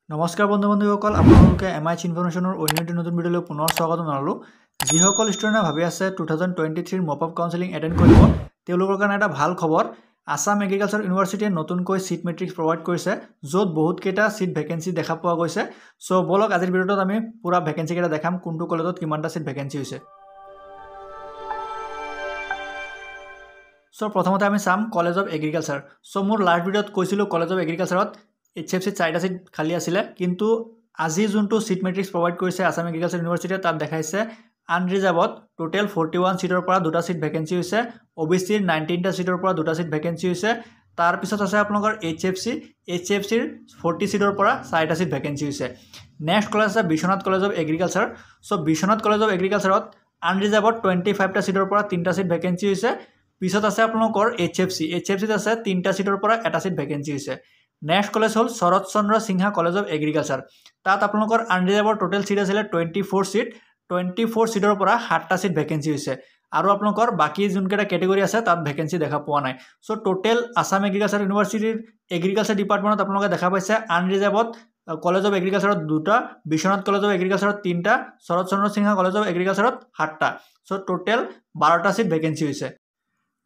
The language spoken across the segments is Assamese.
নমস্কাৰ বন্ধু-বান্ধৱীসকল আপোনালোকে এমআইচ ইনফৰমেশ্যনৰ অন্য এটা নতুন ভিডিঅ'লৈ পুনৰ স্বাগতম জনালোঁ। যিসকল ষ্টুডেণ্টে ভাবি আছে 2023 মপ আপ কাউন্সেলিং এটেণ্ড কৰিব তেওঁলোকৰ কাৰণে এটা ভাল খবৰ। আসাম এগ্ৰিকালচাৰ ইউনিভাৰ্চিটিয়ে নতুনকৈ সিট মেট্ৰিক্স প্ৰভাইড কৰিছে য'ত বহুত কেইটা সিট ভ্যাকেন্সি দেখা পোৱা গৈছে। সো বলক আজিৰ ভিডিঅ'টোত আমি পুৰা ভ্যাকেন্সি কেইটা দেখাম কোনটো কলেজত কিমানটা সিট ভ্যাকেন্সি হৈছে। সো প্ৰথমতে আমি চাম কলেজ অফ এগ্ৰিকালচাৰ। সো মোৰ লাষ্ট ভিডিঅ'ত কৈছিলোঁ কলেজ অফ এগ্ৰিকালচাৰত HFC 4টা সিট খালি আছিল কিন্তু আজি যোনটো সিট মেট্ৰিক্স প্ৰভাইড কৰিছে আসাম এগ্ৰিকালচাৰ ইউনিভাৰ্চিটিয়ে তাত দেখাইছে আনৰিজাৰ্ভত টোটেল 41 সিটৰ পৰা দুটা সিট ভ্যাকেন্সি হৈছে, OBC 19টা সিটৰ পৰা দুটা সিট ভ্যাকেন্সি হৈছে। তাৰ পিছত আছে আপোনালোকৰ HFCৰ 40 সিটৰ পৰা 4টা সিট ভ্যাকেন্সি হৈছে। নেক্সট কলেজ আছে Biswanath college of agriculture. So Biswanath college of এগ্ৰিকালচাৰত আনৰিজাৰ্ভত 25টা সিটৰ পৰা 3টা সিট ভ্যাকেন্সি হৈছে। পিছত আছে আপোনালোকৰ HFCত আছে 3টা সিটৰ পৰা এটা সিট ভ্যাকেন্সি হৈছে। নেক্সট কলেজ হল Sarat Chandra Sinha college of agriculture. তাত আপোনালোকৰ আনৰিজাৰ্ভৰ টোটেল সিট আছিল 24 সিট, 24 সিটৰ পৰা 7টা সিট ভ্যাকেন্সি হৈছে আৰু আপোনালোকৰ বাকি যোনকেইটা ক্যাটেগৰি আছে তাত ভ্যাকেন্সি দেখা পোৱা নাই। সো টোটেল আসাম এগ্ৰিকালচাৰ ইউনিভাৰ্চিটিৰ এগ্ৰিকালচাৰ ডিপাৰ্টমেণ্টত আপোনালোকে দেখা পাইছে আনৰিজাৰ্ভত কলেজ অফ এগ্ৰিকালচাৰত 2টা, বিশ্বনাথ কলেজ অফ এগ্ৰিকালচাৰত 3টা, শৰৎ চন্দ্ৰ সিংহা কলেজ অফ এগ্ৰিকালচাৰত 7টা। সো টোটেল 12টা সিট ভ্যাকেন্সি হৈছে।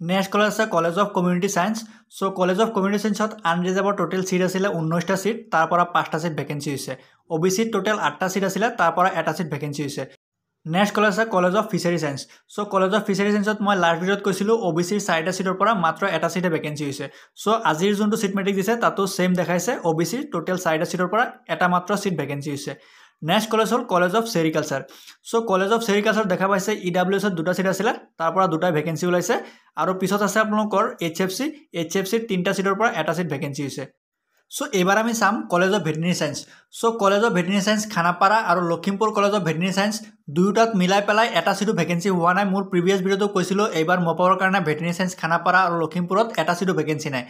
নেক্সট কলেজ আছে college of community science. So college of community সায়েন্সত আনৰিজাৰ্ভৰ টোটেল সিট আছিল 19টা সিট, তাৰ পৰা 5টা সিট ভ্যাকেন্সি হৈছে। OBC টোটেল 8টা সিট আছিল, তাৰ পৰা এটা সিট ভ্যাকেন্সি হৈছে। নেক্সট কলেজ আছে college of fishery science. So college of fishery সায়েন্সত মই লাষ্ট ভিডিঅ'ত কৈছিলোঁ OBCৰ 4টা সিটৰ পৰা মাত্ৰ এটা সিটে ভ্যাকেন্সি হৈছে। সো আজিৰ যোনটো সিট মেট্ৰিক্স দিছে তাতো সেম দেখাইছে OBCৰ টোটেল 4টা সিটৰ পৰা এটা মাত্ৰ সিট ভ্যাকেন্সি হৈছে। নেক্সট কলেজ হল college of sericulture. So college of sericulture দেখা পাইছে EWSত 2টা সিট আছিল, তাৰ পৰা দুটা ভ্যাকেন্সি ওলাইছে আৰু পিছত আছে আপোনালোকৰ HFCৰ 3টা সিটৰ পৰা এটা সিট ভ্যাকেন্সি হৈছে। সো এবাৰ আমি চাম college of veterinary science. So college of veterinary science Khanapara আৰু Lakhimpur college of veterinary science দুয়োটাত মিলাই পেলাই এটা সিটো ভ্যাকেন্সি হোৱা নাই। মোৰ প্ৰিভিয়াছ ভিডিঅ'টো কৈছিলোঁ এইবাৰ মপাৰৰ কাৰণে ভেটেৰিনাৰী সায়েন্স খানাপাৰা আৰু লখিমপুৰত এটা সিটো ভ্যাকেন্সি নাই।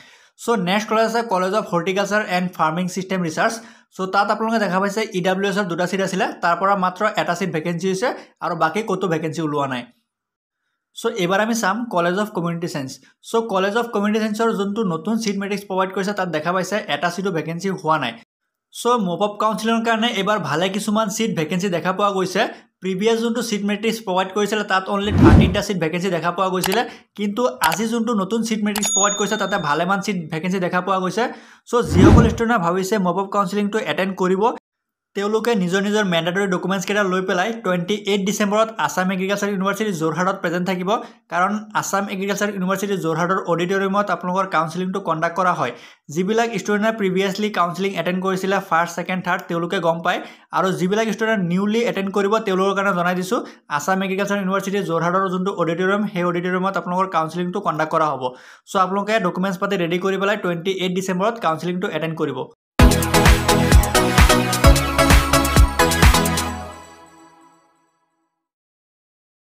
সো নেক্সট কলেজ আছে college of horticulture and farming system research. So তাত আপোনালোকে দেখা পাইছে EWSৰ 2টা সিট আছিল, তাৰ পৰা মাত্ৰ এটা সিট ভ্যাকেন্সি হৈছে আৰু বাকি কতো ভ্যাকেন্সি ওলোৱা নাই। সো এবাৰ আমি চাম college of community science. So college of community সায়েন্সৰ যোনটো নতুন সিট মেট্ৰিক্স প্ৰভাইড কৰিছে তাত দেখা পাইছে এটা সিটো ভ্যাকেন্সি হোৱা নাই। সো মপ আপ কাউন্সিলিংৰ কাৰণে এবাৰ ভালে কিছুমান সিট ভ্যাকেন্সি দেখা পোৱা গৈছে। প্ৰিভিয়াছ যোনটো সিট মেট্ৰিক্স প্ৰভাইড কৰিছিল তাত অনলি 13টা সিট ভ্যাকেন্সি দেখা পোৱা গৈছিল, কিন্তু আজি যোনটো নতুন সিট মেট্ৰিক্স প্ৰভাইড কৰিছে তাতে ভালেমান সিট ভ্যাকেন্সি দেখা পোৱা গৈছে। সো যিসকল ষ্টুডেণ্টে ভাবিছে মপ আপ কাউন্সিলিংটো এটেণ্ড কৰিব তেওঁলোকে নিজৰ মেন্ডেটৰী ডকুমেণ্টছ কেইটা লৈ পেলাই 28 ডিচেম্বৰত আসাম এগ্ৰিকালচাৰ ইউনিভাৰ্চিটি যোৰহাটত প্ৰেজেণ্ট থাকিব, কাৰণ আসাম এগ্ৰিকালচাৰ ইউনিভাৰ্চিটি যোৰহাটৰ অডিটৰিয়ামত আপোনালোকৰ কাউন্সিলিংটো কণ্ডাক্ট কৰা হয়। যিবিলাক ষ্টুডেণ্টে প্ৰিভিয়াছলি কাউন্সিলিং এটেণ্ড কৰিছিলে ফাৰ্ষ্ট, ছেকেণ্ড, থাৰ্ড তেওঁলোকে গম পায়, আৰু যিবিলাক ষ্টুডেণ্ট নিউলি এটেণ্ড কৰিব তেওঁলোকৰ কাৰণে জনাই দিছোঁ আসাম এগ্ৰিকালচাৰ ইউনিভাৰ্চিটি যোৰহাটৰ যোনটো অডিটৰিয়াম সেই অডিটৰিয়ামত আপোনালোকৰ কাউন্সিলিংটো কণ্ডাক্ট কৰা হ'ব। সো আপোনালোকে ডকুমেণ্টছ পাতি ৰেডি কৰি পেলাই 28 ডিচেম্বৰত কাউন্সিলিংটো এটেণ্ড কৰিব।